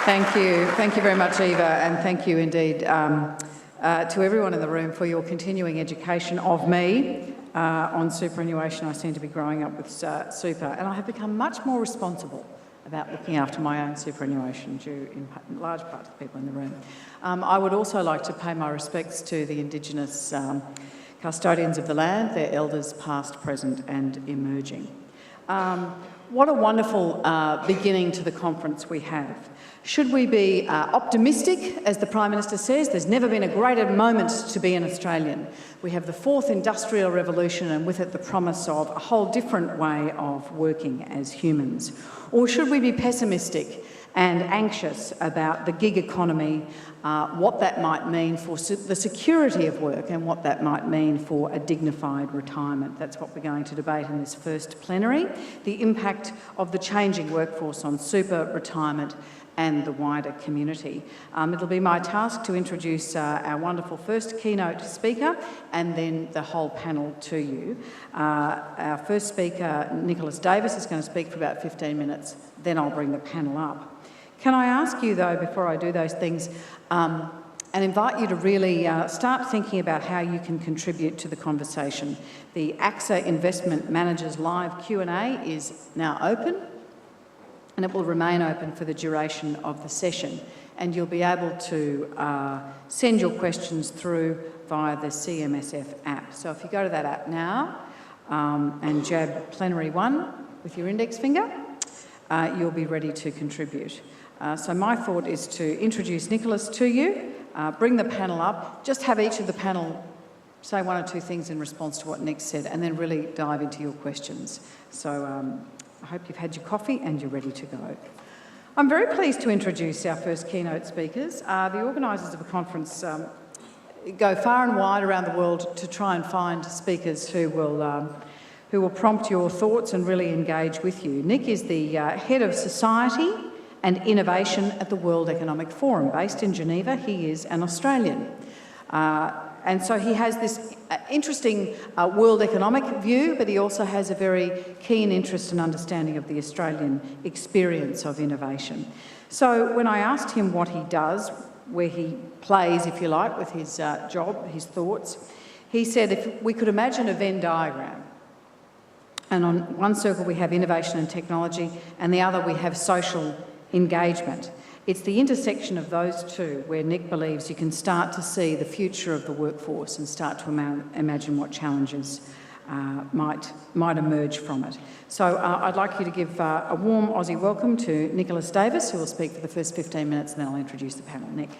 Thank you very much, Eva, and thank you indeed to everyone in the room for your continuing education of me on superannuation. I seem to be growing up with super, and I have become much more responsible about looking after my own superannuation, due in large part to the people in the room. I would also like to pay my respects to the Indigenous custodians of the land, their elders past, present and emerging. What a wonderful beginning to the conference we have. Should we be optimistic, as the Prime Minister says? There's never been a greater moment to be an Australian. We have the fourth industrial revolution and with it the promise of a whole different way of working as humans. Or should we be pessimistic and anxious about the gig economy, what that might mean for the security of work and what that might mean for a dignified retirement? That's what we're going to debate in this first plenary, the impact of the changing workforce on super, retirement and the wider community. It'll be my task to introduce our wonderful first keynote speaker and then the whole panel to you. Our first speaker, Nicholas Davis, is going to speak for about 15 minutes, then I'll bring the panel up. Can I ask you, though, before I do those things, and invite you to really start thinking about how you can contribute to the conversation. The AXA Investment Managers Live Q&A is now open, and it will remain open for the duration of the session. And you'll be able to send your questions through via the Cmsf app. So if you go to that app now and jab Plenary 1 with your index finger, you'll be ready to contribute. So my thought is to introduce Nicholas to you, bring the panel up, just have each of the panel say one or two things in response to what Nick said, and then really dive into your questions. So I hope you've had your coffee and you're ready to go. I'm very pleased to introduce our first keynote speakers. The organisers of the conference go far and wide around the world to try and find speakers who will prompt your thoughts and really engage with you. Nick is the Head of Society and Innovation at the World Economic Forum. Based in Geneva, he is an Australian. And so he has this interesting world economic view, but he also has a very keen interest and understanding of the Australian experience of innovation. So when I asked him what he does, where he plays, if you like, with his job, his thoughts, he said if we could imagine a Venn diagram, and on one circle we have innovation and technology, and the other we have social engagement. It's the intersection of those two where Nick believes you can start to see the future of the workforce and start to imagine what challenges might emerge from it. So I'd like you to give a warm Aussie welcome to Nicholas Davis, who will speak for the first 15 minutes, and then I'll introduce the panel. Nick.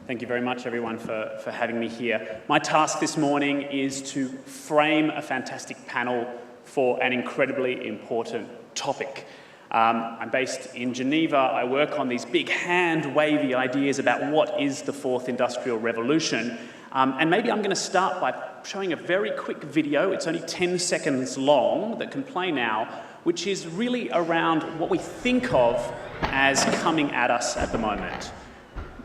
Thank you very much, everyone, for having me here. My task this morning is to frame a fantastic panel for an incredibly important topic. I'm based in Geneva. I work on these big hand-wavy ideas about what is the fourth industrial revolution. And maybe I'm going to start by showing a very quick video. It's only 10 seconds long that can play now, which is really around what we think of as coming at us at the moment.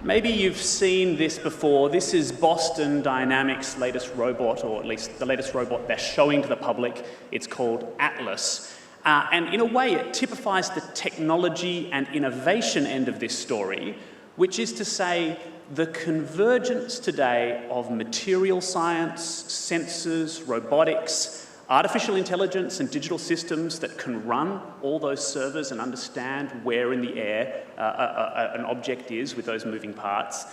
Maybe you've seen this before. This is Boston Dynamics' latest robot, or at least the latest robot they're showing to the public. It's called Atlas. And in a way, it typifies the technology and innovation end of this story, which is to say the convergence today of material science, sensors, robotics, artificial intelligence and digital systems that can run all those servers and understand where in the air an object is with those moving parts,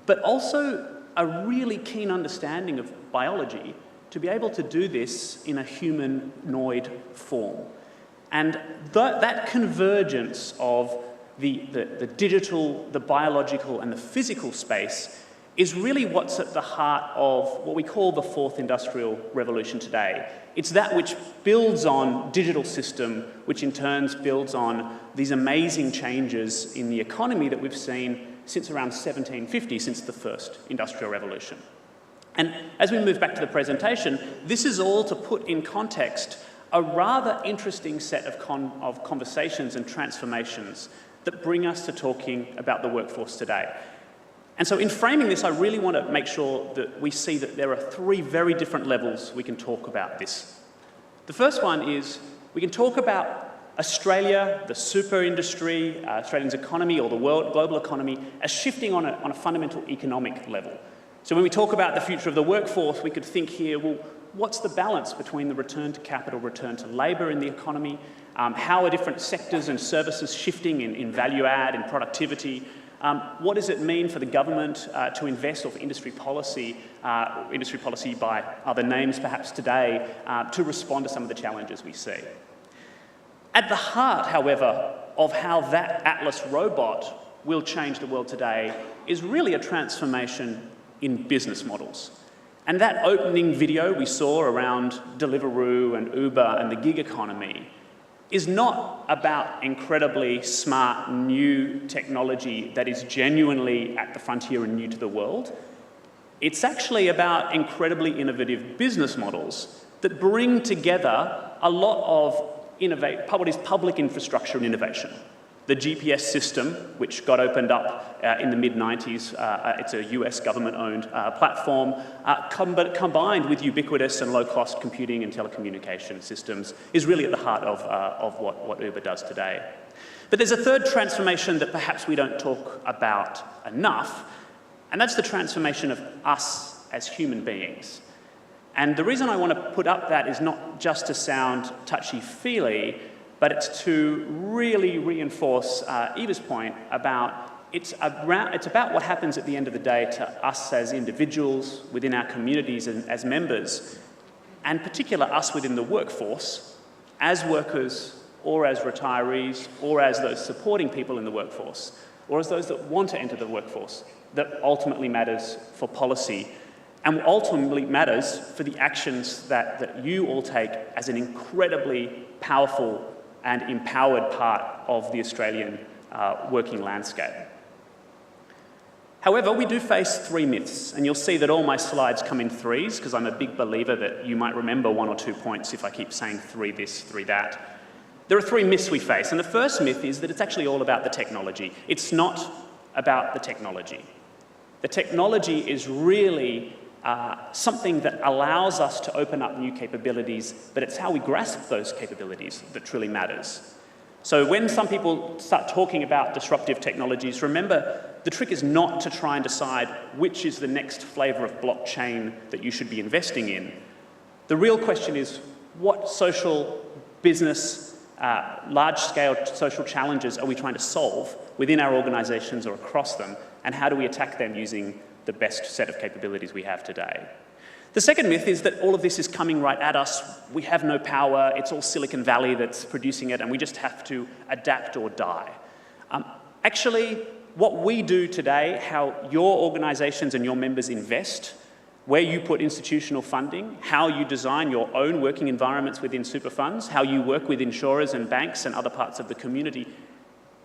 but also a really keen understanding of biology to be able to do this in a humanoid form. And that convergence of the digital, the biological and the physical space is really what's at the heart of what we call the fourth industrial revolution today. It's that which builds on digital system, which in turn builds on these amazing changes in the economy that we've seen since around 1750, since the first industrial revolution. And as we move back to the presentation, this is all to put in context a rather interesting set of conversations and transformations that bring us to talking about the workforce today. And so in framing this, I really want to make sure that we see that there are three very different levels we can talk about this. The first one is we can talk about Australia, the super industry, Australia's economy or the global economy as shifting on a fundamental economic level. So when we talk about the future of the workforce, we could think here, well, what's the balance between the return to capital, return to labour in the economy? How are different sectors and services shifting in value add and productivity? What does it mean for the government to invest, or for industry policy by other names perhaps today, to respond to some of the challenges we see? At the heart, however, of how that Atlas robot will change the world today is really a transformation in business models. And that opening video we saw around Deliveroo and Uber and the gig economy is not about incredibly smart new technology that is genuinely at the frontier and new to the world. It's actually about incredibly innovative business models that bring together a lot of what is public infrastructure and innovation. The GPS system, which got opened up in the mid-90s, it's a US government-owned platform, combined with ubiquitous and low-cost computing and telecommunication systems, is really at the heart of what Uber does today. But there's a third transformation that perhaps we don't talk about enough, and that's the transformation of us as human beings. And the reason I want to put up that is not just to sound touchy-feely, but it's to really reinforce Eva's point about it's about what happens at the end of the day to us as individuals within our communities and as members, and particular us within the workforce, as workers or as retirees or as those supporting people in the workforce, or as those that want to enter the workforce, that ultimately matters for policy and ultimately matters for the actions that you all take as an incredibly powerful and empowered part of the Australian working landscape. However, we do face three myths, and you'll see that all my slides come in threes, because I'm a big believer that you might remember 1 or 2 points if I keep saying three this, three that. There are three myths we face, and the first myth is that it's actually all about the technology. It's not about the technology. The technology is really something that allows us to open up new capabilities, but it's how we grasp those capabilities that truly matters. So when some people start talking about disruptive technologies, remember, the trick is not to try and decide which is the next flavour of blockchain that you should be investing in. The real question is, what social, business, large-scale social challenges are we trying to solve within our organisations or across them, and how do we attack them using the best set of capabilities we have today? The second myth is that all of this is coming right at us. We have no power. It's all Silicon Valley that's producing it, and we just have to adapt or die. Actually, what we do today, how your organisations and your members invest, where you put institutional funding, how you design your own working environments within super funds, how you work with insurers and banks and other parts of the community,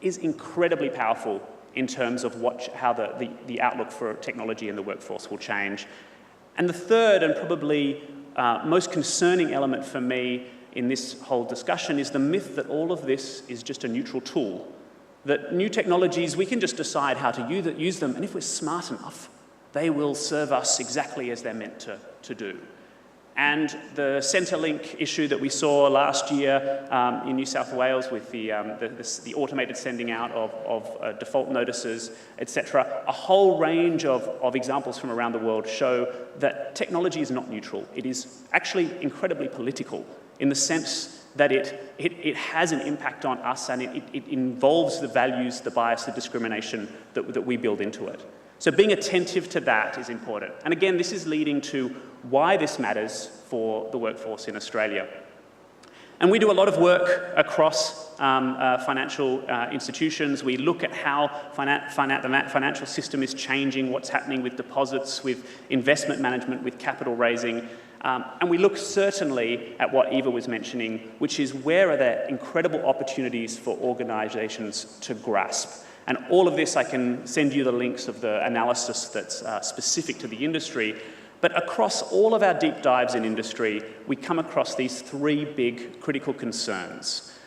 is incredibly powerful in terms of how the outlook for technology in the workforce will change. And the third, and probably most concerning element for me in this whole discussion, is the myth that all of this is just a neutral tool. That new technologies, we can just decide how to use them, and if we're smart enough, they will serve us exactly as they're meant to do. And the Centrelink issue that we saw last year in New South Wales with the automated sending out of default notices, etc., a whole range of examples from around the world show that technology is not neutral. It is actually incredibly political in the sense that it has an impact on us, and it involves the values, the bias, the discrimination that we build into it. So being attentive to that is important. And again, this is leading to why this matters for the workforce in Australia. And we do a lot of work across financial institutions. We look at how the financial system is changing, what's happening with deposits, with investment management, with capital raising. And we look certainly at what Eva was mentioning, which is where are there incredible opportunities for organisations to grasp. And all of this, I can send you the links of the analysis that's specific to the industry. But across all of our deep dives in industry, we come across these three big critical concerns.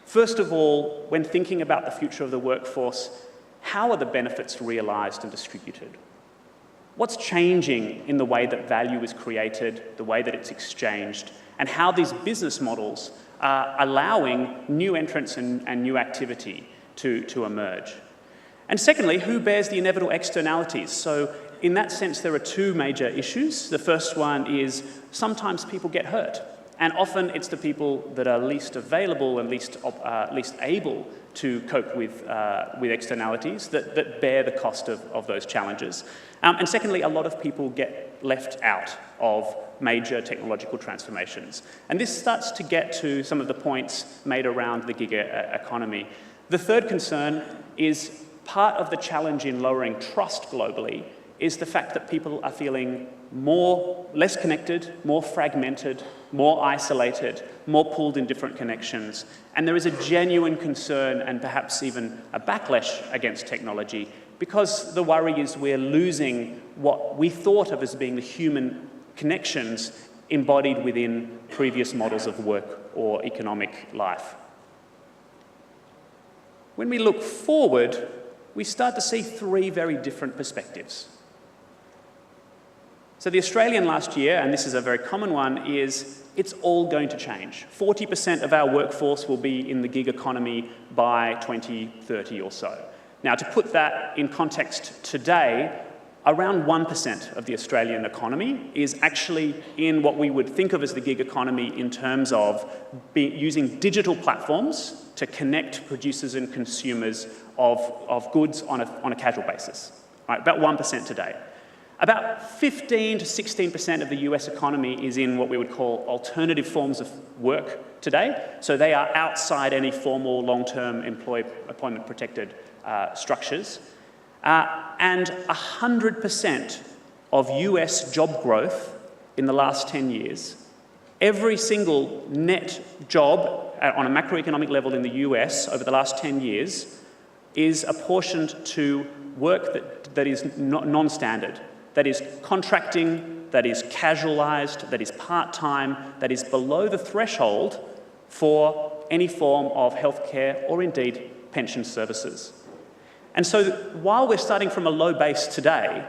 First of all, when thinking about the future of the workforce, how are the benefits realised and distributed? What's changing in the way that value is created, the way that it's exchanged, and how these business models are allowing new entrants and new activity to emerge? And secondly, who bears the inevitable externalities? So in that sense, there are two major issues. The first one is sometimes people get hurt, and often it's the people that are least available and least able to cope with externalities that bear the cost of those challenges. And secondly, a lot of people get left out of major technological transformations. And this starts to get to some of the points made around the gig economy. The third concern is part of the challenge in lowering trust globally is the fact that people are feeling less connected, more fragmented, more isolated, more pulled in different connections. And there is a genuine concern and perhaps even a backlash against technology because the worry is we're losing what we thought of as being the human connections embodied within previous models of work or economic life. When we look forward, we start to see three very different perspectives. So the Australian last year, and this is a very common one, is it's all going to change. 40% of our workforce will be in the gig economy by 2030 or so. Now, to put that in context today, around 1% of the Australian economy is actually in what we would think of as the gig economy in terms of using digital platforms to connect producers and consumers of goods on a casual basis. Right, about 1% today. About 15 to 16% of the US economy is in what we would call alternative forms of work today. So they are outside any formal long-term employment protected structures. And 100% of US job growth in the last 10 years, every single net job on a macroeconomic level in the US over the last 10 years is apportioned to work that is non-standard, that is contracting, that is casualised, that is part-time, that is below the threshold for any form of healthcare or indeed pension services. And so while we're starting from a low base today,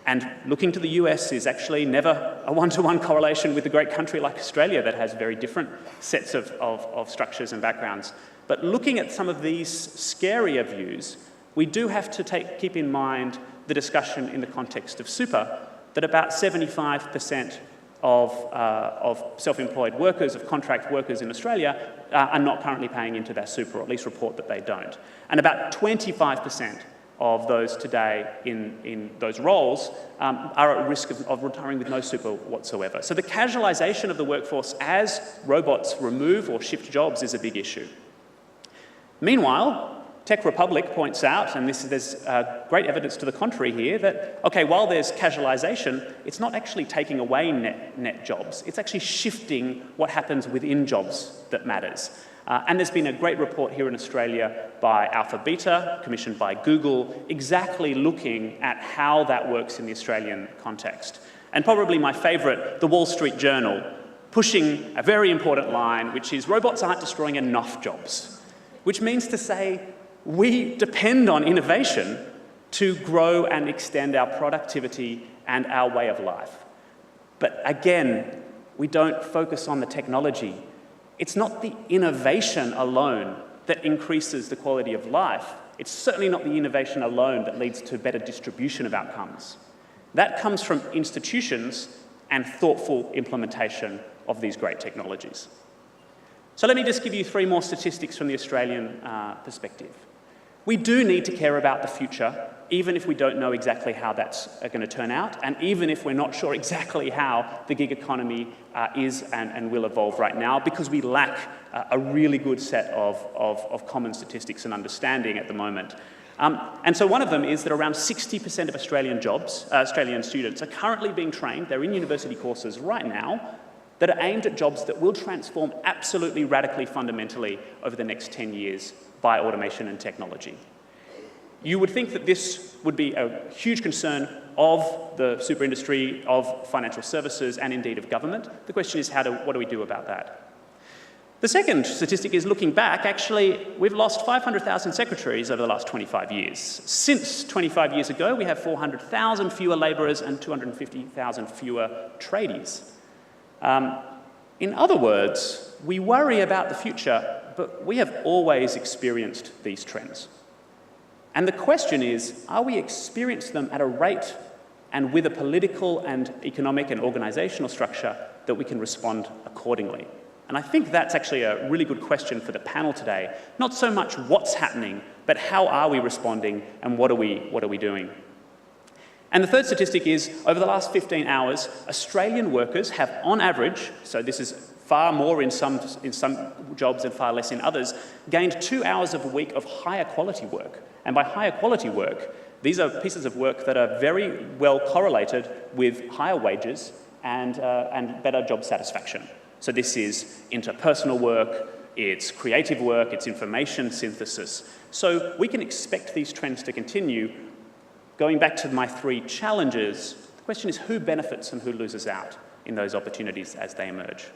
and looking to the US is actually never a one-to-one correlation with a great country like Australia that has very different sets of structures and backgrounds, but looking at some of these scarier views, we do have to keep in mind the discussion in the context of super, that about 75% of self-employed workers, of contract workers in Australia, are not currently paying into their super, or at least report that they don't. And about 25% of those today in those roles are at risk of retiring with no super whatsoever. So the casualisation of the workforce as robots remove or shift jobs is a big issue. Meanwhile, Tech Republic points out, and there's great evidence to the contrary here, that, okay, while there's casualisation, it's not actually taking away net jobs. It's actually shifting what happens within jobs that matters. And there's been a great report here in Australia by Alpha Beta, commissioned by Google, exactly looking at how that works in the Australian context. And probably my favourite, the Wall Street Journal, pushing a very important line, which is robots aren't destroying enough jobs, which means to say we depend on innovation to grow and extend our productivity and our way of life. But again, we don't focus on the technology. It's not the innovation alone that increases the quality of life. It's certainly not the innovation alone that leads to better distribution of outcomes. That comes from institutions and thoughtful implementation of these great technologies. So let me just give you three more statistics from the Australian perspective. We do need to care about the future, even if we don't know exactly how that's going to turn out, and even if we're not sure exactly how the gig economy is and will evolve right now, because we lack a really good set of common statistics and understanding at the moment. And so one of them is that around 60% of Australian students are currently being trained, they're in university courses right now, that are aimed at jobs that will transform absolutely radically fundamentally over the next 10 years by automation and technology. You would think that this would be a huge concern of the super industry, of financial services, and indeed of government. The question is, what do we do about that? The second statistic is looking back. Actually, we've lost 500,000 secretaries over the last 25 years. Since 25 years ago, we have 400,000 fewer labourers and 250,000 fewer tradies. In other words, we worry about the future, but we have always experienced these trends. And the question is, are we experiencing them at a rate and with a political and economic and organisational structure that we can respond accordingly? And I think that's actually a really good question for the panel today. Not so much what's happening, but how are we responding and what are we doing? And the third statistic is, over the last 15 hours, Australian workers have, on average, so this is far more in some jobs and far less in others, gained 2 hours of a week of higher quality work. And by higher quality work, these are pieces of work that are very well correlated with higher wages and better job satisfaction. So this is interpersonal work, it's creative work, it's information synthesis. So we can expect these trends to continue. Going back to my 3 challenges, the question is who benefits and who loses out in those opportunities as they emerge?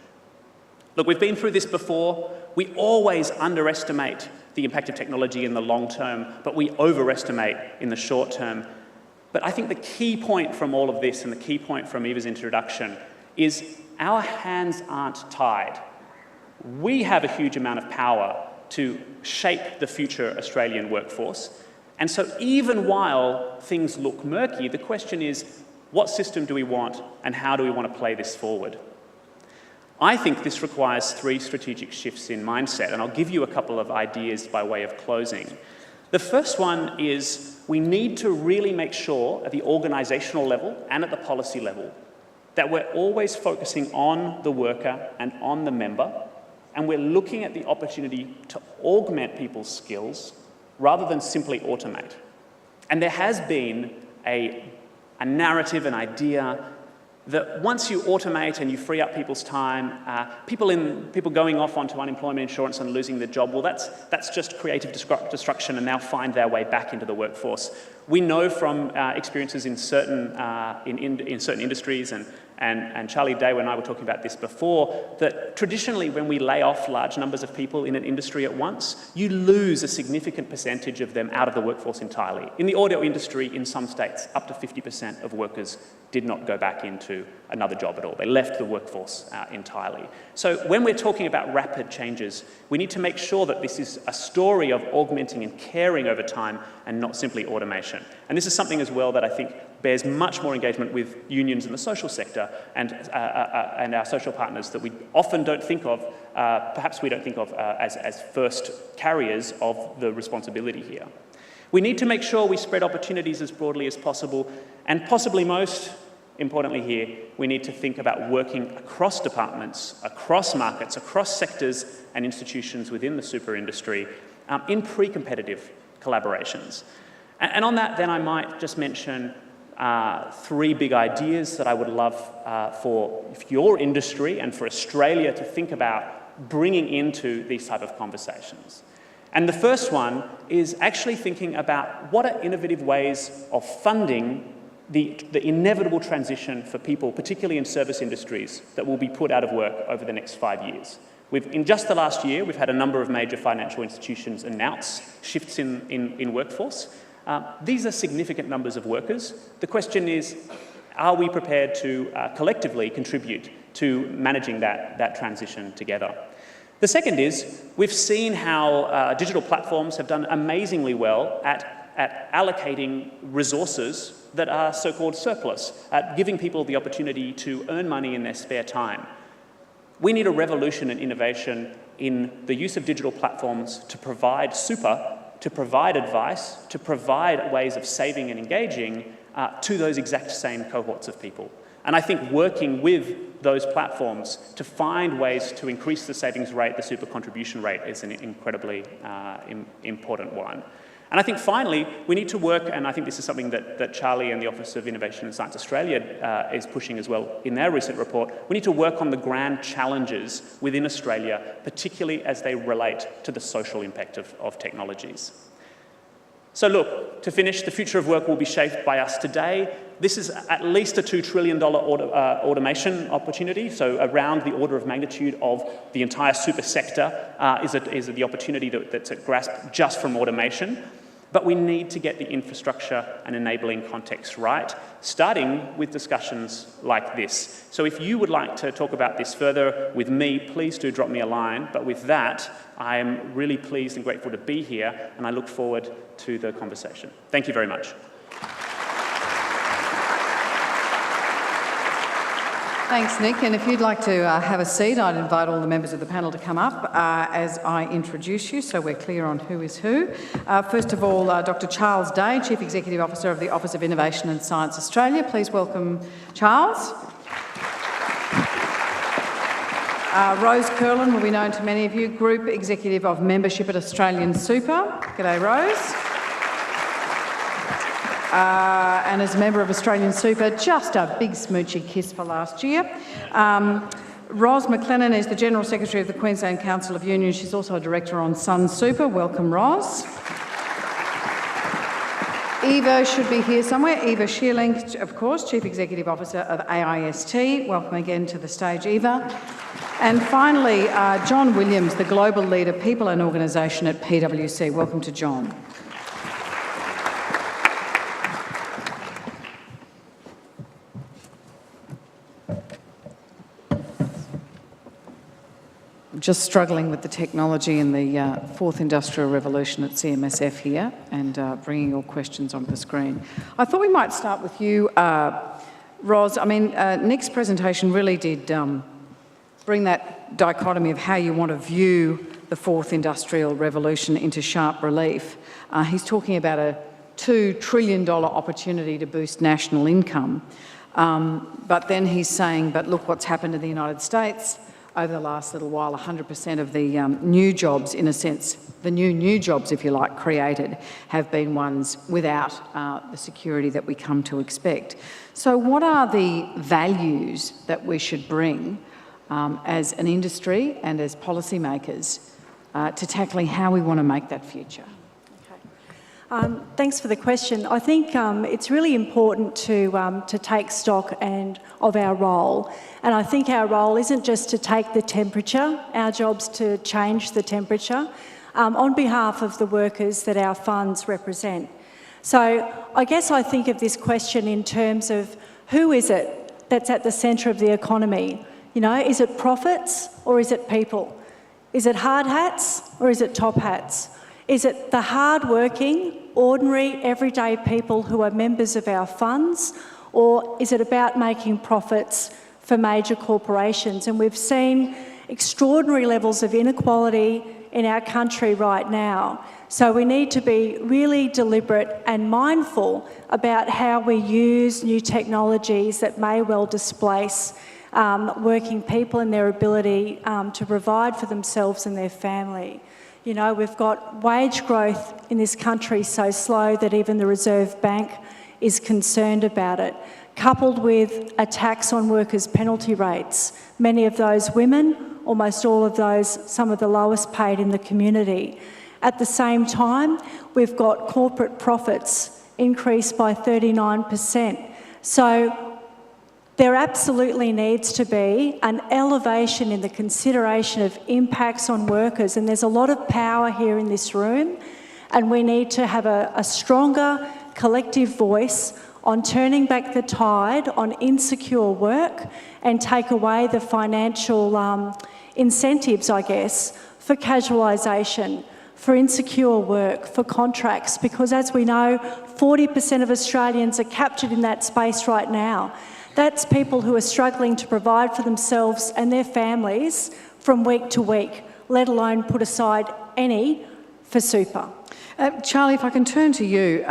Look, we've been through this before. We always underestimate the impact of technology in the long term, but we overestimate in the short term. But I think the key point from all of this and the key point from Eva's introduction is our hands aren't tied. We have a huge amount of power to shape the future Australian workforce. And so even while things look murky, the question is, what system do we want and how do we want to play this forward? I think this requires 3 strategic shifts in mindset, and I'll give you a couple of ideas by way of closing. The first one is we need to really make sure at the organisational level and at the policy level that we're always focusing on the worker and on the member, and we're looking at the opportunity to augment people's skills rather than simply automate. And there has been a narrative, an idea that once you automate and you free up people's time, people going off onto unemployment insurance and losing their job, well, that's just creative destruction, and they'll find their way back into the workforce. We know from experiences in certain industries, and Charlie Day and I were talking about this before, that traditionally when we lay off large numbers of people in an industry at once, you lose a significant percentage of them out of the workforce entirely. In the audio industry, in some states, up to 50% of workers did not go back into another job at all. They left the workforce entirely. So when we're talking about rapid changes, we need to make sure that this is a story of augmenting and caring over time and not simply automation. And this is something as well that I think bears much more engagement with unions in the social sector and our social partners that we often don't think of, perhaps we don't think of as first carriers of the responsibility here. We need to make sure we spread opportunities as broadly as possible, and possibly most importantly here, we need to think about working across departments, across markets, across sectors and institutions within the super industry in pre-competitive collaborations. And on that, then I might just mention 3 big ideas that I would love for your industry and for Australia to think about bringing into these type of conversations. And the first one is actually thinking about what are innovative ways of funding the inevitable transition for people, particularly in service industries, that will be put out of work over the next 5 years. In just the last year, we've had a number of major financial institutions announce shifts in workforce. These are significant numbers of workers. The question is, are we prepared to collectively contribute to managing that transition together? The second is, we've seen how digital platforms have done amazingly well at allocating resources that are so-called surplus, at giving people the opportunity to earn money in their spare time. We need a revolution in innovation in the use of digital platforms to provide super, to provide advice, to provide ways of saving and engaging to those exact same cohorts of people. And I think working with those platforms to find ways to increase the savings rate, the super contribution rate, is an incredibly important one. And I think finally, we need to work, and I think this is something that Charlie and the Office of Innovation and Science Australia is pushing as well in their recent report, we need to work on the grand challenges within Australia, particularly as they relate to the social impact of technologies. So look, to finish, the future of work will be shaped by us today. This is at least a $2 trillion automation opportunity, so around the order of magnitude of the entire super sector is the opportunity that's at grasp just from automation. But we need to get the infrastructure and enabling context right, starting with discussions like this. So if you would like to talk about this further with me, please do drop me a line. But with that, I am really pleased and grateful to be here, and I look forward to the conversation. Thank you very much. Thanks, Nick. And if you'd like to have a seat, I'd invite all the members of the panel to come up as I introduce you, so we're clear on who is who. First of all, Dr. Charles Day, Chief Executive Officer of the Office of Innovation and Science Australia. Please welcome Charles. Rose Curlin will be known to many of you, Group Executive of Membership at Australian Super. G'day, Rose. And as a member of Australian Super, just a big smoochy kiss for last year. Ros McLennan is the General Secretary of the Queensland Council of Unions. She's also a Director on Sun Super. Welcome, Ros. Eva should be here somewhere. Eva Scheerlinck, of course, Chief Executive Officer of AIST. Welcome again to the stage, Eva. And finally, John Williams, the Global Leader, People and Organisation at PwC. Welcome to John. Just struggling with the technology and the fourth industrial revolution at Cmsf here, and bringing your questions onto the screen. I thought we might start with you, Ros. I mean, Nick's presentation really did bring that dichotomy of how you want to view the fourth industrial revolution into sharp relief. He's talking about a $2 trillion opportunity to boost national income. But then he's saying, but look what's happened in the United States. Over the last little while, 100% of the new jobs, in a sense, the new jobs, if you like, created, have been ones without the security that we come to expect. So what are the values that we should bring as an industry and as policymakers to tackling how we want to make that future? Thanks for the question. I think it's really important to take stock of our role. And I think our role isn't just to take the temperature, our job's to change the temperature on behalf of the workers that our funds represent. So I guess I think of this question in terms of who is it that's at the centre of the economy? You know, is it profits or is it people? Is it hard hats or is it top hats? Is it the hard-working, ordinary, everyday people who are members of our funds, or is it about making profits for major corporations? And we've seen extraordinary levels of inequality in our country right now. So we need to be really deliberate and mindful about how we use new technologies that may well displace working people and their ability to provide for themselves and their family. You know, we've got wage growth in this country so slow that even the Reserve Bank is concerned about it, coupled with a tax on workers' penalty rates. Many of those women, almost all of those, some of the lowest paid in the community. At the same time, we've got corporate profits increased by 39%. So there absolutely needs to be an elevation in the consideration of impacts on workers, and there's a lot of power here in this room, and we need to have a stronger collective voice on turning back the tide on insecure work and take away the financial incentives, I guess, for casualisation, for insecure work, for contracts, because as we know, 40% of Australians are captured in that space right now. That's people who are struggling to provide for themselves and their families from week to week, let alone put aside any for super. Charlie, if I can turn to you,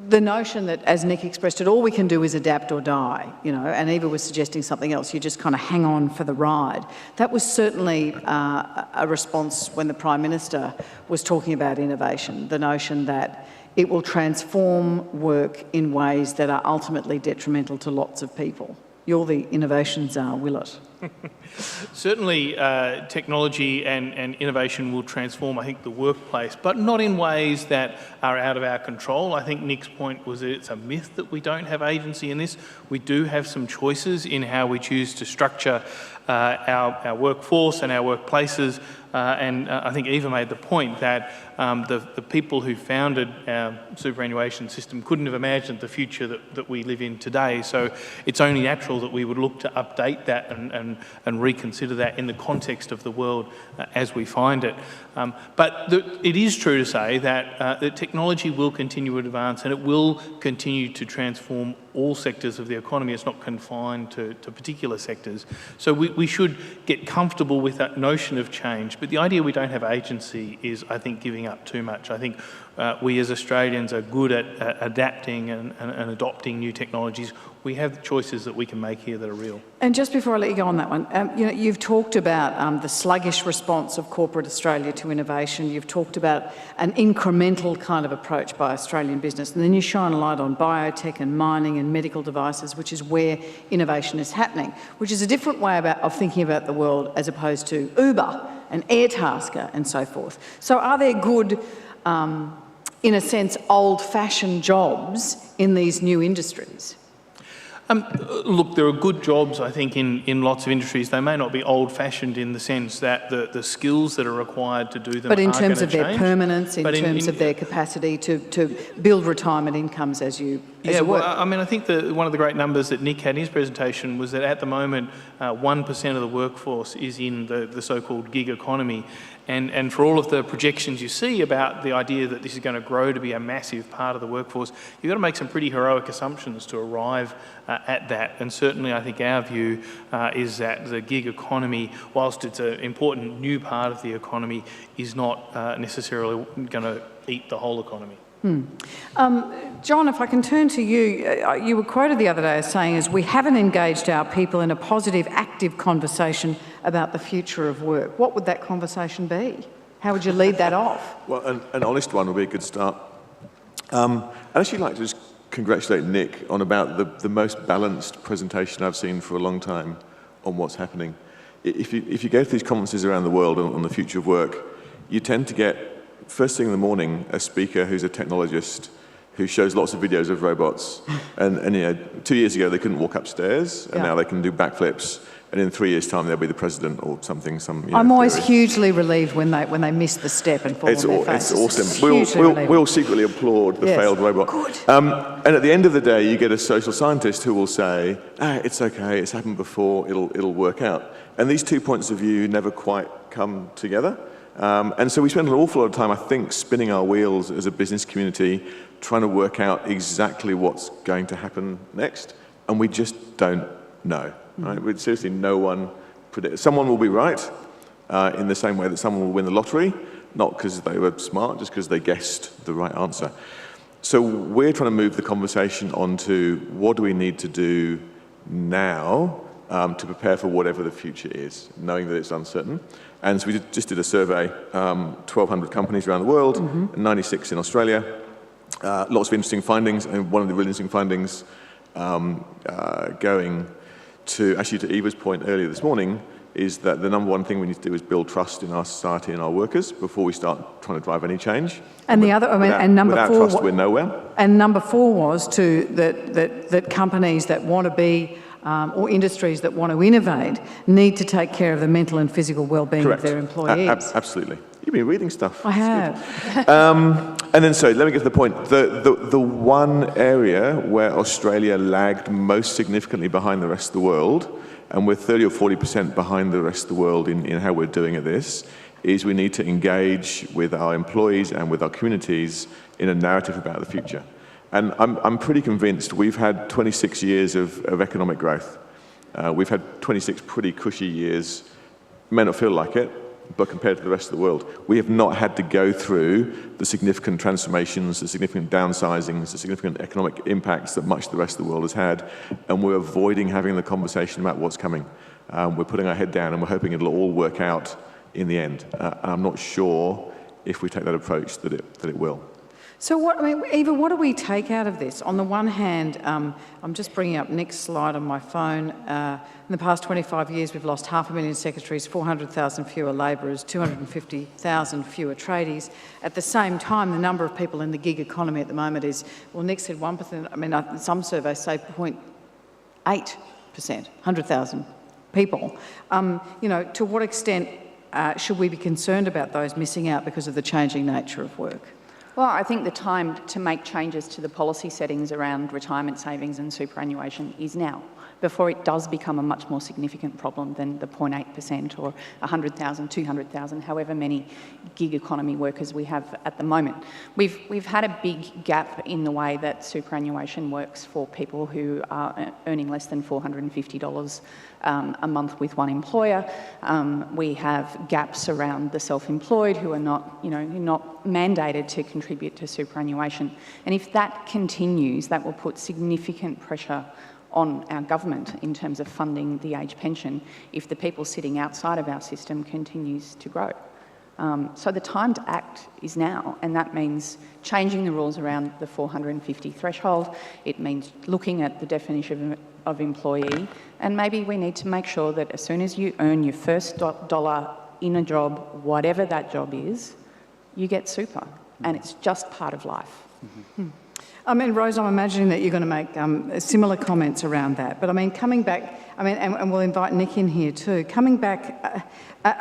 the notion that, as Nick expressed it, all we can do is adapt or die, you know, and Eva was suggesting something else, you just kind of hang on for the ride. That was certainly a response when the Prime Minister was talking about innovation, the notion that it will transform work in ways that are ultimately detrimental to lots of people. You're the innovation czar, will it? Certainly, technology and innovation will transform, I think, the workplace, but not in ways that are out of our control. I think Nick's point was that it's a myth that we don't have agency in this. We do have some choices in how we choose to structure our workforce and our workplaces. And I think Eva made the point that the people who founded our superannuation system couldn't have imagined the future that we live in today. So it's only natural that we would look to update that and reconsider that in the context of the world as we find it. But it is true to say that the technology will continue to advance and it will continue to transform all sectors of the economy. It's not confined to particular sectors. So we should get comfortable with that notion of change. But the idea we don't have agency is, I think, giving up too much. I think we as Australians are good at adapting and adopting new technologies. We have choices that we can make here that are real. And just before I let you go on that one, you've talked about the sluggish response of corporate Australia to innovation. You've talked about an incremental kind of approach by Australian business. And then you shine a light on biotech and mining and medical devices, which is where innovation is happening, which is a different way of thinking about the world as opposed to Uber and Airtasker and so forth. So are there good, in a sense, old-fashioned jobs in these new industries? Look, there are good jobs, I think, in lots of industries. They may not be old-fashioned in the sense that the skills that are required to do them but in are terms of their change. permanence, in terms of their capacity to build retirement incomes as you work. I mean, I think one of the great numbers that Nick had in his presentation was that at the moment, 1% of the workforce is in the so-called gig economy. And for all of the projections you see about the idea that this is going to grow to be a massive part of the workforce, you've got to make some pretty heroic assumptions to arrive at that. And certainly I think our view is that the gig economy, whilst it's an important new part of the economy, is not necessarily going to eat the whole economy. John, if I can turn to you, you were quoted the other day as saying, we haven't engaged our people in a positive, active conversation about the future of work. What would that conversation be? How would you lead that off? Well, an honest one would be a good start. I'd actually like to just congratulate Nick on about the most balanced presentation I've seen for a long time on what's happening. If you go to these conferences around the world on the future of work, you tend to get, first thing in the morning, a speaker who's a technologist who shows lots of videos of robots. And 2 years ago, they couldn't walk upstairs, and now they can do backflips. And in 3 years' time, they'll be the president or something. I'm always hugely relieved when they miss the step and fall on their face. It's awesome. We'll secretly applaud the failed robot. Good. And at the end of the day, you get a social scientist who will say, it's okay, it's happened before, it'll work out. And these 2 points of view never quite come together. And so we spend an awful lot of time, I think, spinning our wheels as a business community, trying to work out exactly what's going to happen next, and we just don't know. Right? Seriously, no one predicts. Someone will be right, in the same way that someone will win the lottery, not because they were smart, just because they guessed the right answer. So we're trying to move the conversation onto what do we need to do now to prepare for whatever the future is, knowing that it's uncertain. And so we just did a survey, 1,200 companies around the world, 96 in Australia. Lots of interesting findings, and one of the really interesting findings going to Eva's point earlier this morning is that the number one thing we need to do is build trust in our society and our workers before we start trying to drive any change. And the other, without trust, we're nowhere. And number 4 was that companies that want to be or industries that want to innovate need to take care of the mental and physical well-being of their employees. Absolutely. You've been reading stuff. I have. And then, so let me get to the point. The one area where Australia lagged most significantly behind the rest of the world, and we're 30 or 40% behind the rest of the world in how we're doing at this, is we need to engage with our employees and with our communities in a narrative about the future. And I'm pretty convinced we've had 26 years of economic growth. We've had 26 pretty cushy years. It may not feel like it, but compared to the rest of the world, we have not had to go through the significant transformations, the significant downsizings, the significant economic impacts that much of the rest of the world has had, and we're avoiding having the conversation about what's coming. We're putting our head down and we're hoping it'll all work out in the end. I'm not sure if we take that approach that it will. So Eva, what do we take out of this? On the one hand, I'm just bringing up Nick's slide on my phone. In the past 25 years, we've lost 500,000 secretaries, 400,000 fewer labourers, 250,000 fewer tradies. At the same time, the number of people in the gig economy at the moment is, well, Nick said 1%. I mean, some surveys say 0.8%, 100,000 people. To what extent should we be concerned about those missing out because of the changing nature of work? Well, I think the time to make changes to the policy settings around retirement savings and superannuation is now, before it does become a much more significant problem than the 0.8% or 100,000, 200,000, however many gig economy workers we have at the moment. We've had a big gap in the way that superannuation works for people who are earning less than $450 a month with one employer. We have gaps around the self-employed who are not mandated to contribute to superannuation. And if that continues, that will put significant pressure on our government in terms of funding the age pension if the people sitting outside of our system continues to grow. So the time to act is now, and that means changing the rules around the 450 threshold. It means looking at the definition of employee, and maybe we need to make sure that as soon as you earn your first dollar in a job, whatever that job is, you get super, and it's just part of life. Mm-hmm. I mean, Rose, I'm imagining that you're going to make similar comments around that. But I mean, coming back, and we'll invite Nick in here too, coming back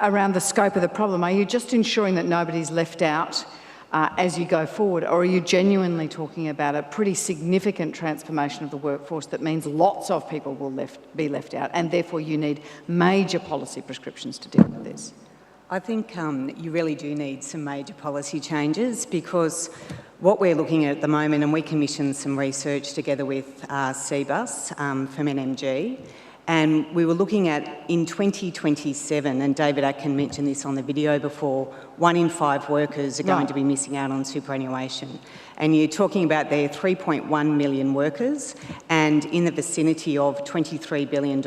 around the scope of the problem, are you just ensuring that nobody's left out as you go forward, or are you genuinely talking about a pretty significant transformation of the workforce that means lots of people will be left out, and therefore you need major policy prescriptions to deal with this? I think you really do need some major policy changes, because what we're looking at the moment, and we commissioned some research together with CBUS from NMG, and we were looking at in 2027, and David Atkin mentioned this on the video before, 1 in 5 workers are going to be missing out on superannuation. And you're talking about there 3.1 million workers and in the vicinity of $23 billion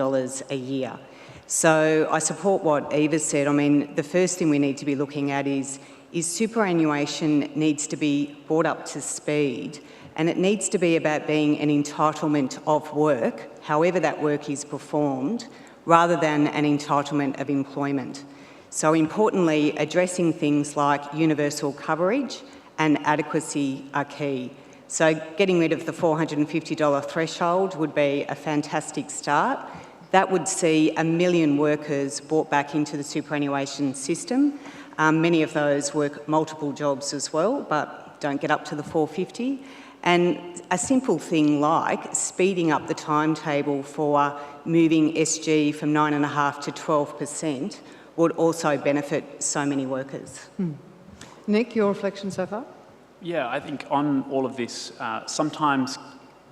a year. So I support what Eva said. I mean, the first thing we need to be looking at is superannuation needs to be brought up to speed, and it needs to be about being an entitlement of work, however that work is performed, rather than an entitlement of employment. So importantly, addressing things like universal coverage and adequacy are key. So getting rid of the $450 threshold would be a fantastic start. That would see 1 million workers brought back into the superannuation system. Many of those work multiple jobs as well, but don't get up to the 450. And a simple thing like speeding up the timetable for moving SG from 9.5% to 12% would also benefit so many workers. Nick, your reflection so far? Yeah, I think on all of this, sometimes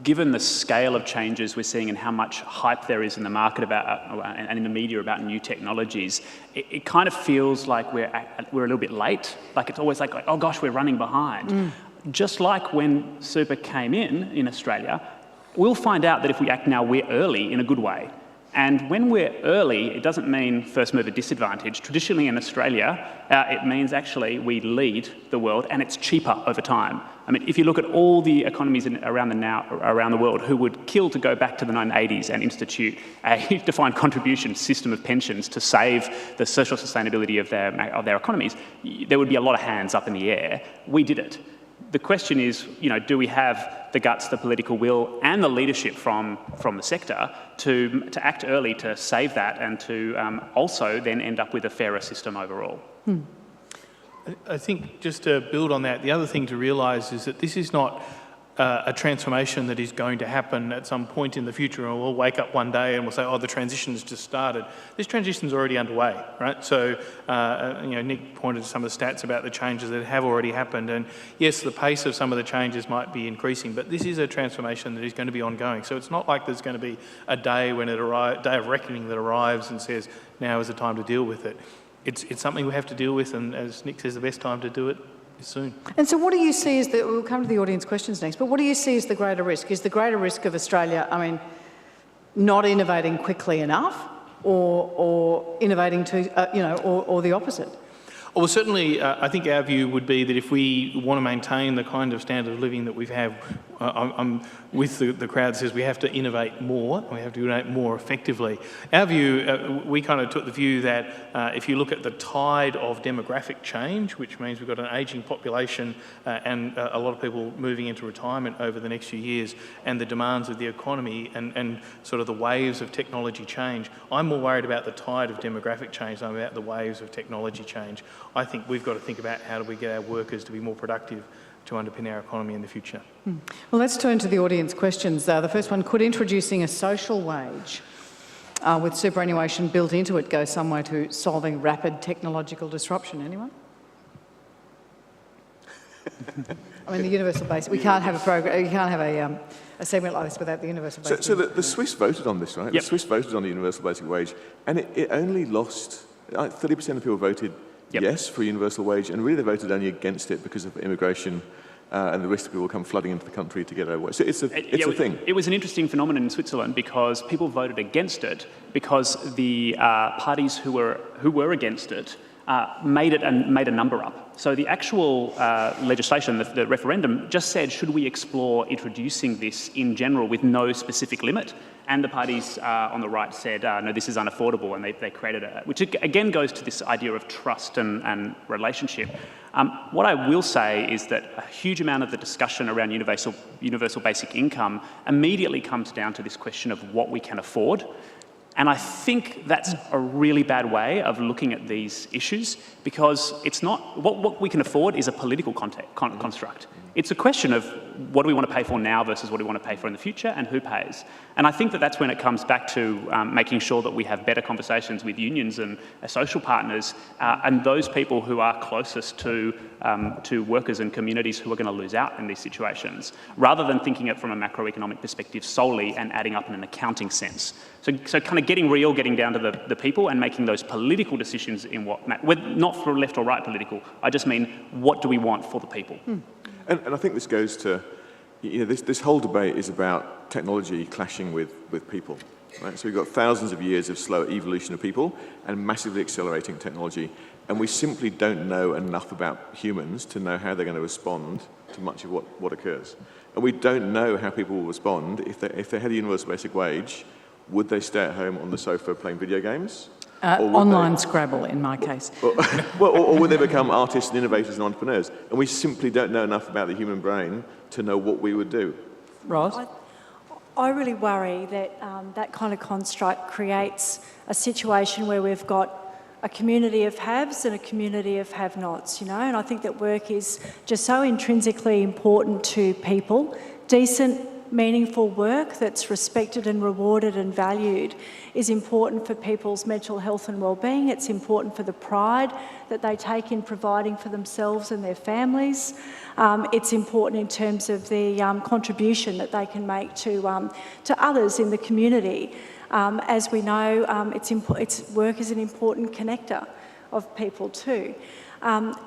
given the scale of changes we're seeing and how much hype there is in the market about and in the media about new technologies, it kind of feels like we're a little bit late. Like it's always like oh gosh, we're running behind. Just like when super came in Australia, we'll find out that if we act now, we're early in a good way. And when we're early, it doesn't mean first mover disadvantage. Traditionally in Australia, it means actually we lead the world and it's cheaper over time. I mean, if you look at all the economies around the world who would kill to go back to the 1980s and institute a defined contribution system of pensions to save the social sustainability of their economies, there would be a lot of hands up in the air. We did it. The question is, do we have the guts, the political will, and the leadership from the sector to act early to save that and to also then end up with a fairer system overall? I think just to build on that, the other thing to realise is that this is not a transformation that is going to happen at some point in the future, and we'll wake up one day and we'll say, oh, the transition's just started. This transition's already underway, right? So, Nick pointed to some of the stats about the changes that have already happened, and yes, the pace of some of the changes might be increasing, but this is a transformation that is going to be ongoing. So it's not like there's going to be a day when day of reckoning that arrives and says, now is the time to deal with it. It's something we have to deal with, and as Nick says, the best time to do it is soon. And so what do you see as we'll come to the audience questions next, but what do you see as the greater risk? Is the greater risk of Australia, not innovating quickly enough, or innovating or the opposite? Well, certainly, I think our view would be that if we want to maintain the kind of standard of living that we have, I'm with the crowd that says we have to innovate more, and we have to innovate more effectively. Our view, we kind of took the view that if you look at the tide of demographic change, which means we've got an ageing population and a lot of people moving into retirement over the next few years, and the demands of the economy and sort of the waves of technology change, I'm more worried about the tide of demographic change than I'm about the waves of technology change. I think we've got to think about how do we get our workers to be more productive to underpin our economy in the future. Well, let's turn to the audience questions. The first one, could introducing a social wage with superannuation built into it go some way to solving rapid technological disruption? Anyone? I mean, the universal basic, we can't have a program, you can't have a segment like this without the universal basic. So the Swiss voted on this, right? Yep. The Swiss voted on the universal basic wage, and it only lost, 30% of people voted yes for a universal wage, and really they voted only against it because of immigration and the risk that people come flooding into the country to get away. So it's a thing. It was an interesting phenomenon in Switzerland because people voted against it because the parties who were against it made a number up. So the actual legislation, the referendum, just said, should we explore introducing this in general with no specific limit? And the parties on the right said, no, this is unaffordable, and they created it, which again goes to this idea of trust and relationship. What I will say is that a huge amount of the discussion around universal basic income immediately comes down to this question of what we can afford. And I think that's a really bad way of looking at these issues because it's not, what we can afford is a political construct. It's a question of what do we want to pay for now versus what do we want to pay for in the future and who pays. And I think that that's when it comes back to making sure that we have better conversations with unions and social partners and those people who are closest to workers and communities who are going to lose out in these situations, rather than thinking it from a macroeconomic perspective solely and adding up in an accounting sense. So kind of getting real, getting down to the people and making those political decisions in what, not for left or right political, I just mean what do we want for the people. And I think this goes to, this whole debate is about technology clashing with people. Right? So we've got thousands of years of slow evolution of people and massively accelerating technology, and we simply don't know enough about humans to know how they're going to respond to much of what occurs. And we don't know how people will respond if they had a universal basic wage. Would they stay at home on the sofa playing video games? Online Scrabble, in my case. Or would they become artists and innovators and entrepreneurs? And we simply don't know enough about the human brain to know what we would do. Roz? I really worry that that kind of construct creates a situation where we've got a community of haves and a community of have-nots, and I think that work is just so intrinsically important to people. Decent, meaningful work that's respected and rewarded and valued is important for people's mental health and well-being. It's important for the pride that they take in providing for themselves and their families. It's important in terms of the contribution that they can make to others in the community. As we know, work is an important connector of people too.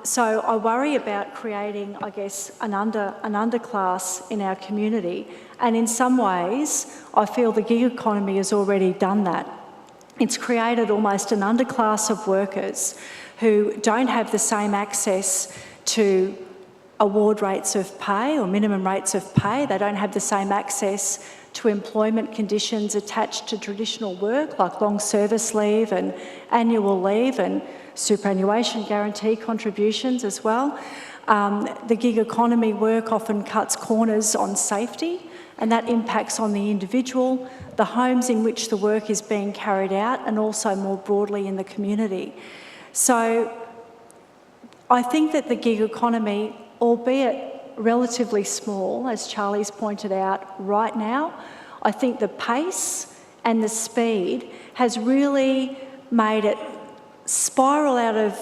So I worry about creating, I guess, an underclass in our community, and in some ways I feel the gig economy has already done that. It's created almost an underclass of workers who don't have the same access to award rates of pay or minimum rates of pay. They don't have the same access to employment conditions attached to traditional work like long service leave and annual leave and superannuation guarantee contributions as well. The gig economy work often cuts corners on safety, and that impacts on the individual, the homes in which the work is being carried out, and also more broadly in the community. So I think that the gig economy, albeit relatively small, as Charlie's pointed out right now, I think the pace and the speed has really made it spiral out of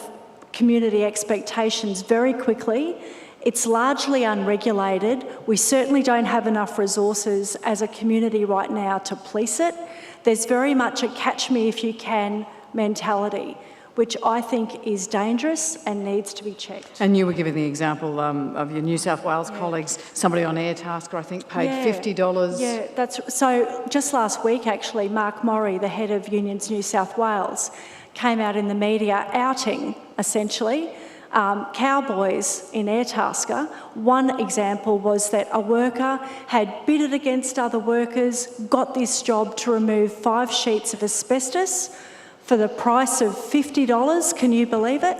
community expectations very quickly. It's largely unregulated. We certainly don't have enough resources as a community right now to police it. There's very much a catch me if you can mentality, which I think is dangerous and needs to be checked. And you were giving the example of your New South Wales colleagues, somebody on Airtasker, I think, paid $50. Yeah, that's so. Just last week, actually, Mark Morey, the head of Unions New South Wales, came out in the media outing, essentially, cowboys in Airtasker. One example was that a worker had bidded against other workers, got this job to remove 5 sheets of asbestos for the price of $50. Can you believe it?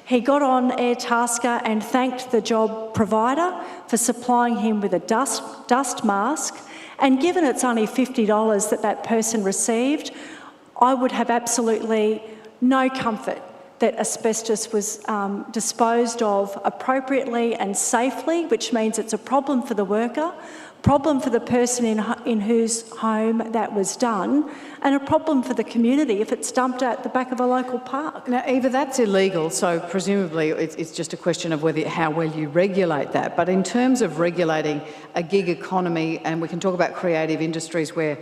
He got on Airtasker and thanked the job provider for supplying him with a dust mask. And given it's only $50 that person received, I would have absolutely no comfort that asbestos was disposed of appropriately and safely, which means it's a problem for the worker, problem for the person in whose home that was done, and a problem for the community if it's dumped at the back of a local park. Now, Eva, that's illegal, so presumably it's just a question of how well you regulate that. But in terms of regulating a gig economy, and we can talk about creative industries where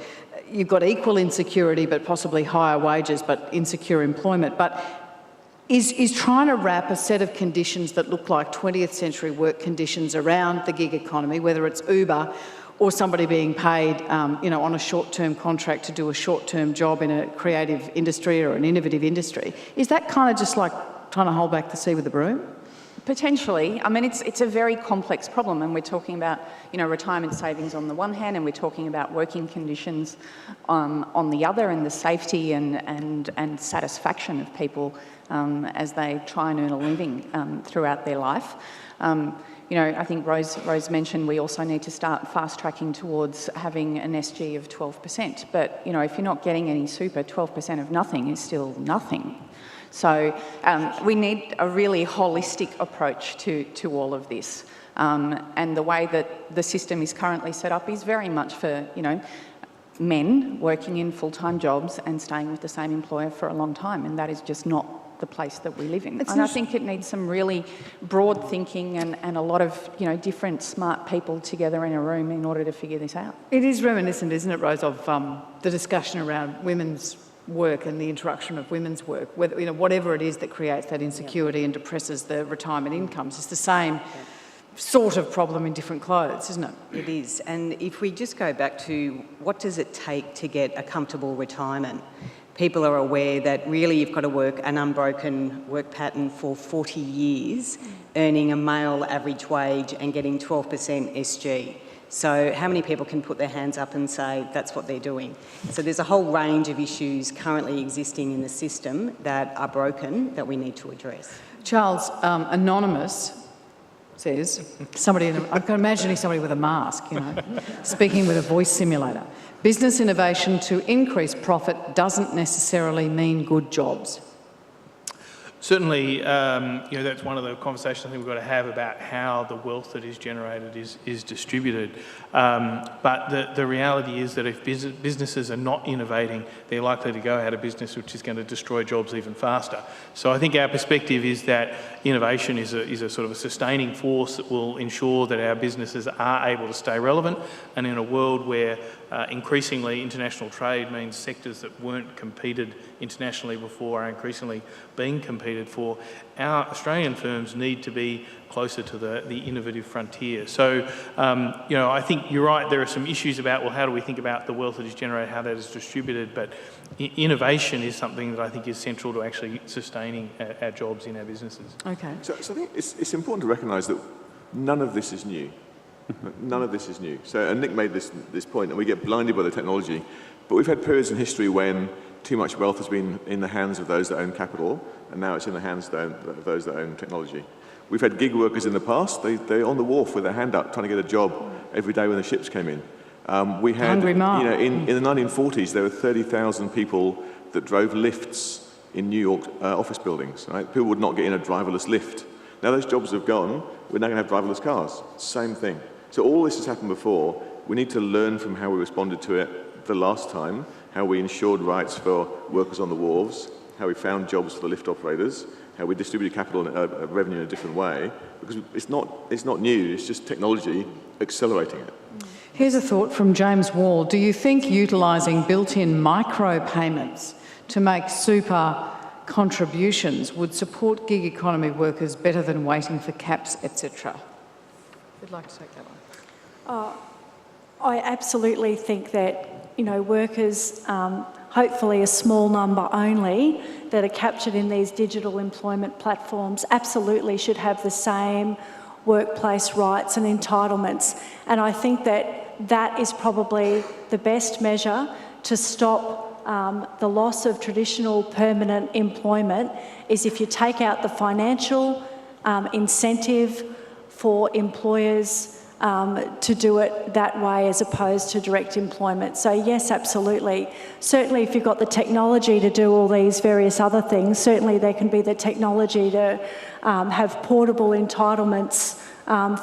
you've got equal insecurity but possibly higher wages but insecure employment, but is trying to wrap a set of conditions that look like 20th century work conditions around the gig economy, whether it's Uber or somebody being paid on a short-term contract to do a short-term job in a creative industry or an innovative industry, is that kind of just like trying to hold back the sea with a broom? Potentially. I mean, it's a very complex problem, and we're talking about, retirement savings on the one hand, and we're talking about working conditions on the other, and the safety and satisfaction of people as they try and earn a living throughout their life. I think Rose mentioned we also need to start fast-tracking towards having an SG of 12%. But, if you're not getting any super, 12% of nothing is still nothing. So we need a really holistic approach to all of this. And the way that the system is currently set up is very much for, men working in full-time jobs and staying with the same employer for a long time, and that is just not the place that we live in. And I think it needs some really broad thinking and a lot of, different smart people together in a room in order to figure this out. It is reminiscent, isn't it, Rose, of the discussion around women's work and the introduction of women's work, whether, whatever it is that creates that insecurity and depresses the retirement incomes. It's the same sort of problem in different clothes, isn't it? It is. And if we just go back to what does it take to get a comfortable retirement, people are aware that really you've got to work an unbroken work pattern for 40 years, earning a male average wage and getting 12% SG. So how many people can put their hands up and say that's what they're doing? So there's a whole range of issues currently existing in the system that are broken that we need to address. Charles, Anonymous says, I can imagine somebody with a mask, speaking with a voice simulator. Business innovation to increase profit doesn't necessarily mean good jobs. Certainly, that's one of the conversations I think we've got to have about how the wealth that is generated is distributed. But the reality is that if businesses are not innovating, they're likely to go out of business, which is going to destroy jobs even faster. So I think our perspective is that innovation is a sort of a sustaining force that will ensure that our businesses are able to stay relevant, and in a world where increasingly international trade means sectors that weren't competed internationally before are increasingly being competed for, our Australian firms need to be closer to the innovative frontier. So, I think you're right, there are some issues about, well, how do we think about the wealth that is generated, how that is distributed, but innovation is something that I think is central to actually sustaining our jobs in our businesses. Okay. So I think it's important to recognise that none of this is new. None of this is new. So, and Nick made this point, and we get blinded by the technology, but we've had periods in history when too much wealth has been in the hands of those that own capital, and now it's in the hands of those that own technology. We've had gig workers in the past, they're on the wharf with their hand up trying to get a job every day when the ships came in. We had, Hungry Mark. in the 1940s, there were 30,000 people that drove lifts in New York office buildings, right? People would not get in a driverless lift. Now those jobs have gone, we're now going to have driverless cars. Same thing. So all this has happened before. We need to learn from how we responded to it the last time, how we ensured rights for workers on the wharves, how we found jobs for the lift operators, how we distributed capital and revenue in a different way, because it's not new, it's just technology accelerating it. Here's a thought from James Wall. Do you think utilising built-in micropayments to make super contributions would support gig economy workers better than waiting for caps, etc.? Who'd like to take that one? I absolutely think that, workers, hopefully a small number only, that are captured in these digital employment platforms absolutely should have the same workplace rights and entitlements. And I think that is probably the best measure to stop the loss of traditional permanent employment, is if you take out the financial incentive for employers to do it that way as opposed to direct employment. So yes, absolutely. Certainly if you've got the technology to do all these various other things, certainly there can be the technology to have portable entitlements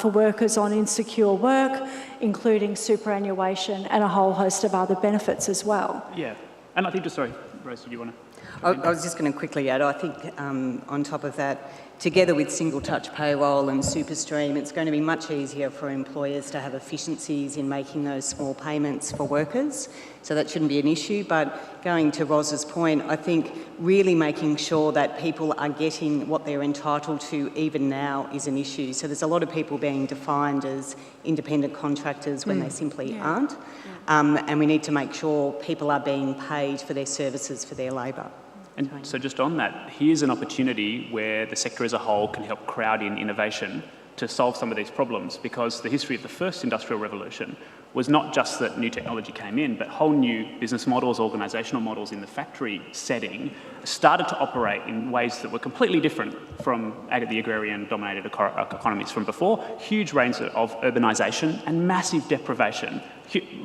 for workers on insecure work, including superannuation and a whole host of other benefits as well. Yeah, and I think sorry, Rose, do you want to? I was just going to quickly add, I think on top of that, together with single touch payroll and SuperStream, it's going to be much easier for employers to have efficiencies in making those small payments for workers. So that shouldn't be an issue. But going to Roz's point, I think really making sure that people are getting what they're entitled to even now is an issue. So there's a lot of people being defined as independent contractors when they simply aren't. And we need to make sure people are being paid for their services, for their labour. And so just on that, here's an opportunity where the sector as a whole can help crowd in innovation to solve some of these problems, because the history of the first industrial revolution was not just that new technology came in, but whole new business models, organisational models in the factory setting started to operate in ways that were completely different from the agrarian-dominated economies from before. Huge rates of urbanisation and massive deprivation.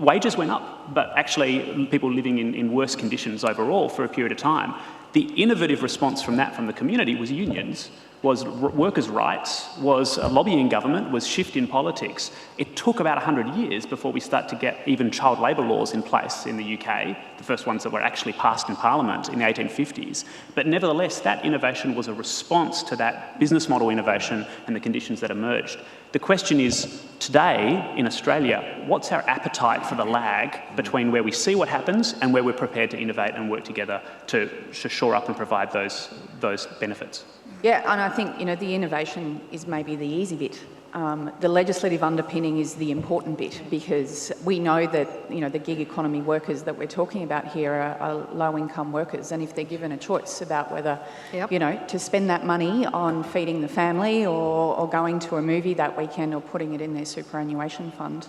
Wages went up, but actually people living in worse conditions overall for a period of time. The innovative response from that, from the community, was unions, was workers' rights, was a lobbying government, was shift in politics. It took about 100 years before we start to get even child labour laws in place in the UK, the first ones that were actually passed in Parliament in the 1850s. But nevertheless, that innovation was a response to that business model innovation and the conditions that emerged. The question is, today in Australia, what's our appetite for the lag between where we see what happens and where we're prepared to innovate and work together to shore up and provide those benefits? Yeah, and I think, the innovation is maybe the easy bit. The legislative underpinning is the important bit, because we know that, the gig economy workers that we're talking about here are low-income workers, and if they're given a choice about whether, to spend that money on feeding the family or going to a movie that weekend or putting it in their superannuation fund,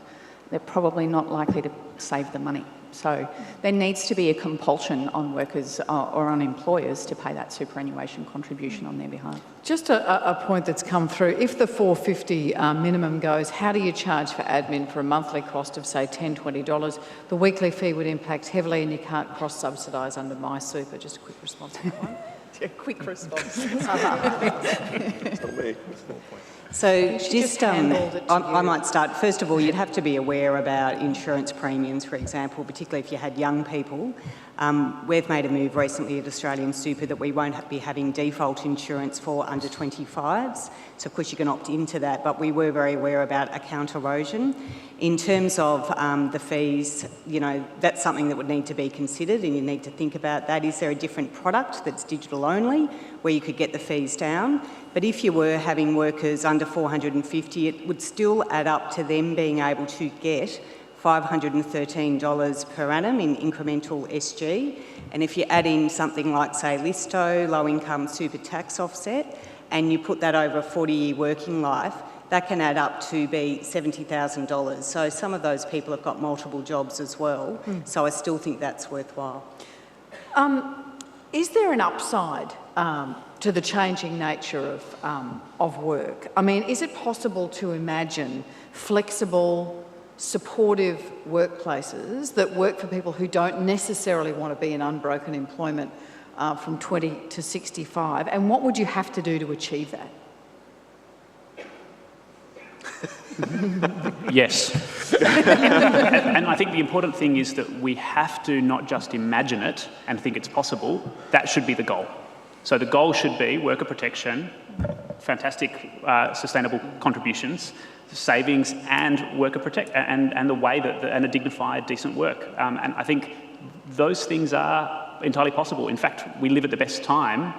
they're probably not likely to save the money. So there needs to be a compulsion on workers or on employers to pay that superannuation contribution on their behalf. Just a point that's come through. If the $450 minimum goes, how do you charge for admin for a monthly cost of, say, $10, $20? The weekly fee would impact heavily and you can't cross-subsidise under My Super. Just a quick response on that one. Yeah, quick response. So just I might start. First of all, you'd have to be aware about insurance premiums, for example, particularly if you had young people. We've made a move recently at Australian Super that we won't be having default insurance for under 25s. So of course you can opt into that, but we were very aware about account erosion. In terms of the fees, that's something that would need to be considered, and you need to think about that. Is there a different product that's digital only where you could get the fees down? But if you were having workers under 450, it would still add up to them being able to get $513 per annum in incremental SG. And if you add in something like, say, LISTO, low income super tax offset, and you put that over a 40-year working life, that can add up to be $70,000. So some of those people have got multiple jobs as well. So I still think that's worthwhile. Is there an upside to the changing nature of work? I mean, is it possible to imagine flexible, supportive workplaces that work for people who don't necessarily want to be in unbroken employment from 20 to 65? And what would you have to do to achieve that? Yes. And I think the important thing is that we have to not just imagine it and think it's possible. That should be the goal. So the goal should be worker protection, fantastic sustainable contributions, savings, and worker and the way that and a dignified, decent work. And I think those things are entirely possible. In fact, we live at the best time,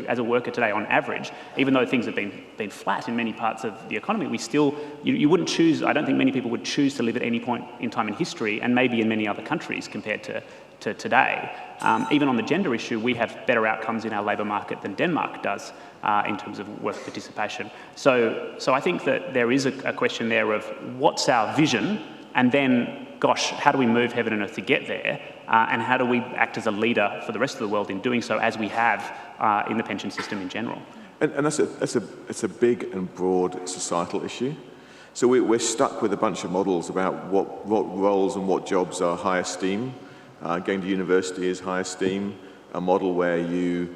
as a worker today on average, even though things have been flat in many parts of the economy. We still, you wouldn't choose. I don't think many people would choose to live at any point in time in history, and maybe in many other countries compared to to today. Even on the gender issue, we have better outcomes in our labour market than Denmark does in terms of work participation. So I think that there is a question there of what's our vision, and then, gosh, how do we move heaven and earth to get there? And how do we act as a leader for the rest of the world in doing so, as we have in the pension system in general? And it's a big and broad societal issue. So we're stuck with a bunch of models about what roles and what jobs are high esteem. Going to university is high esteem. A model where you're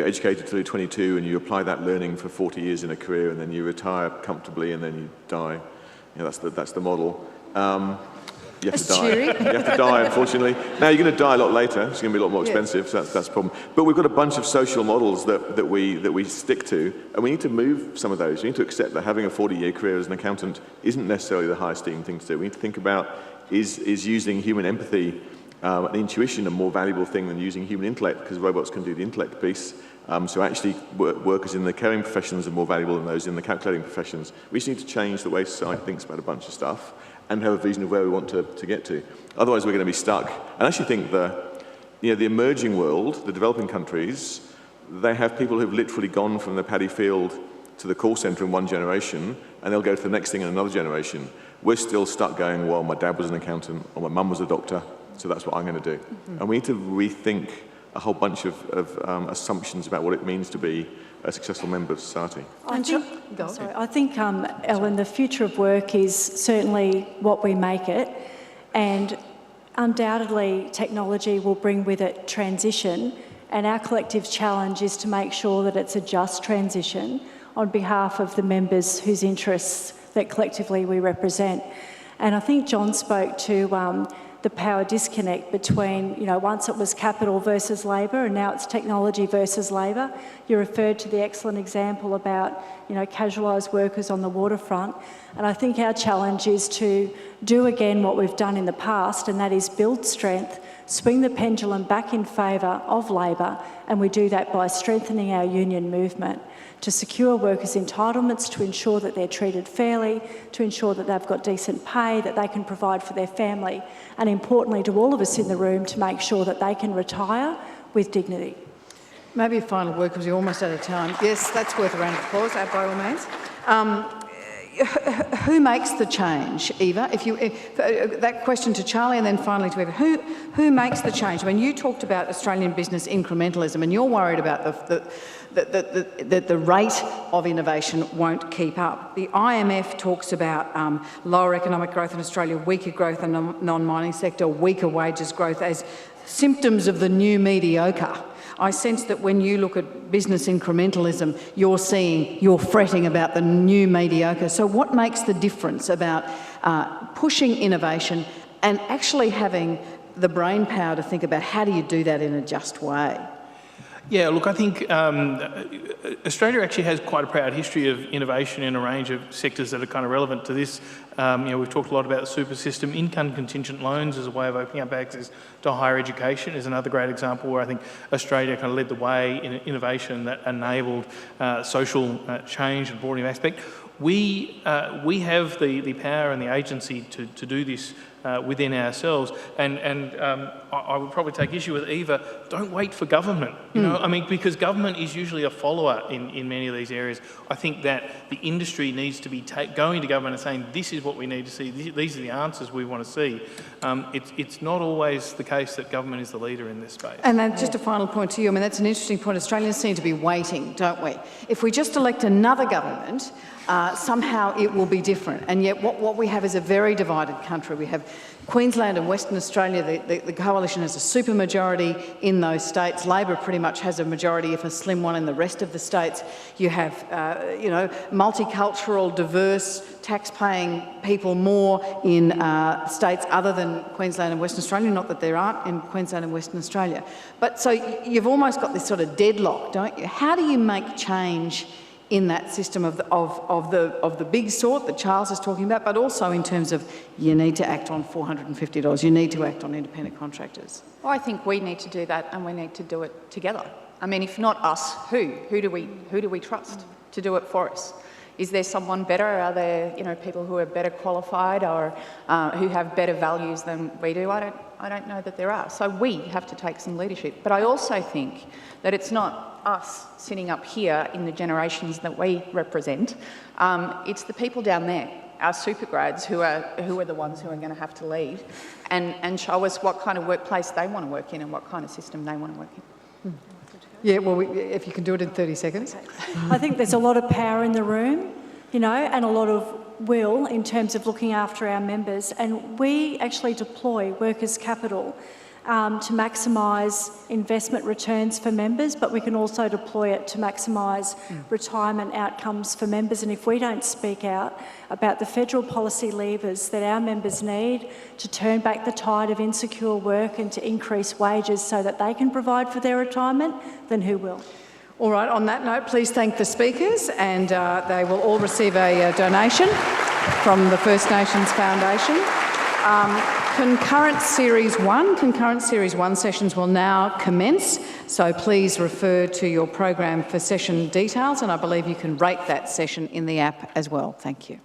educated through 22 and you apply that learning for 40 years in a career, and then you retire comfortably and then you die. That's the model. You have to die. You have to die, unfortunately. Now, you're going to die a lot later. It's going to be a lot more expensive, so that's the problem. But we've got a bunch of social models that we stick to, and we need to move some of those. We need to accept that having a 40-year career as an accountant isn't necessarily the high esteemed thing to do. We need to think about, is using human empathy and intuition a more valuable thing than using human intellect, because robots can do the intellect piece. So actually, workers in the caring professions are more valuable than those in the calculating professions. We just need to change the way society thinks about a bunch of stuff and have a vision of where we want to get to. Otherwise, we're going to be stuck. And I actually think the emerging world, the developing countries, they have people who've literally gone from the paddy field to the call centre in one generation, and they'll go to the next thing in another generation. We're still stuck going, well, my dad was an accountant, or my mum was a doctor, so that's what I'm going to do. And we need to rethink a whole bunch of assumptions about what it means to be a successful member of society. I think, Ellen, the future of work is certainly what we make it, and undoubtedly technology will bring with it transition, and our collective challenge is to make sure that it's a just transition on behalf of the members whose interests that collectively we represent. And I think John spoke to the power disconnect between, once it was capital versus labour and now it's technology versus labour. You referred to the excellent example about, casualised workers on the waterfront. And I think our challenge is to do again what we've done in the past, and that is build strength, swing the pendulum back in favour of labour, and we do that by strengthening our union movement to secure workers' entitlements, to ensure that they're treated fairly, to ensure that they've got decent pay, that they can provide for their family, and importantly to all of us in the room, to make sure that they can retire with dignity. Maybe a final word, because you're almost out of time. Yes, that's worth a round of applause, by all means. Who makes the change, Eva? That question to Charlie, and then finally to Eva. Who makes the change? I mean, you talked about Australian business incrementalism, and you're worried about the rate of innovation won't keep up. The IMF talks about lower economic growth in Australia, weaker growth in the non-mining sector, weaker wages growth as symptoms of the new mediocre. I sense that when you look at business incrementalism, you're fretting about the new mediocre. So what makes the difference about pushing innovation and actually having the brain power to think about how do you do that in a just way? Yeah, look, I think Australia actually has quite a proud history of innovation in a range of sectors that are kind of relevant to this. We've talked a lot about the super system. Income contingent loans as a way of opening up access to higher education is another great example where I think Australia kind of led the way in innovation that enabled social change and broadening aspect. We have the power and the agency to do this within ourselves, and I would probably take issue with Eva. Don't wait for government, because government is usually a follower in many of these areas. I think that the industry needs to be going to government and saying, this is what we need to see, these are the answers we want to see. It's not always the case that government is the leader in this space. And then just a final point to you, that's an interesting point. Australians seem to be waiting, don't we? If we just elect another government, somehow it will be different. And yet what we have is a very divided country. We have Queensland and Western Australia, the coalition has a super-majority in those states. Labor pretty much has a majority, if a slim one, in the rest of the states. You have, multicultural, diverse, tax-paying people more in states other than Queensland and Western Australia, not that there aren't in Queensland and Western Australia. But so you've almost got this sort of deadlock, don't you? How do you make change in that system of the big sort that Charles is talking about, but also in terms of you need to act on $450, you need to act on independent contractors? Well, I think we need to do that, and we need to do it together. I mean, if not us, who? Who do we trust to do it for us? Is there someone better? Are there, you know, people who are better qualified or who have better values than we do? I don't know that there are. So we have to take some leadership. But I also think that it's not us sitting up here in the generations that we represent. It's the people down there, our super grads, who are the ones who are going to have to lead and show us what kind of workplace they want to work in and what kind of system they want to work in. Yeah, well, if you can do it in 30 seconds. I think there's a lot of power in the room, you know, and a lot of will in terms of looking after our members. And we actually deploy workers' capital to maximise investment returns for members, but we can also deploy it to maximise retirement outcomes for members. And if we don't speak out about the federal policy levers that our members need to turn back the tide of insecure work and to increase wages so that they can provide for their retirement, then who will? All right, on that note, please thank the speakers, and they will all receive a donation from the First Nations Foundation. Concurrent Series 1 sessions will now commence, so please refer to your program for session details, and I believe you can rate that session in the app as well. Thank you.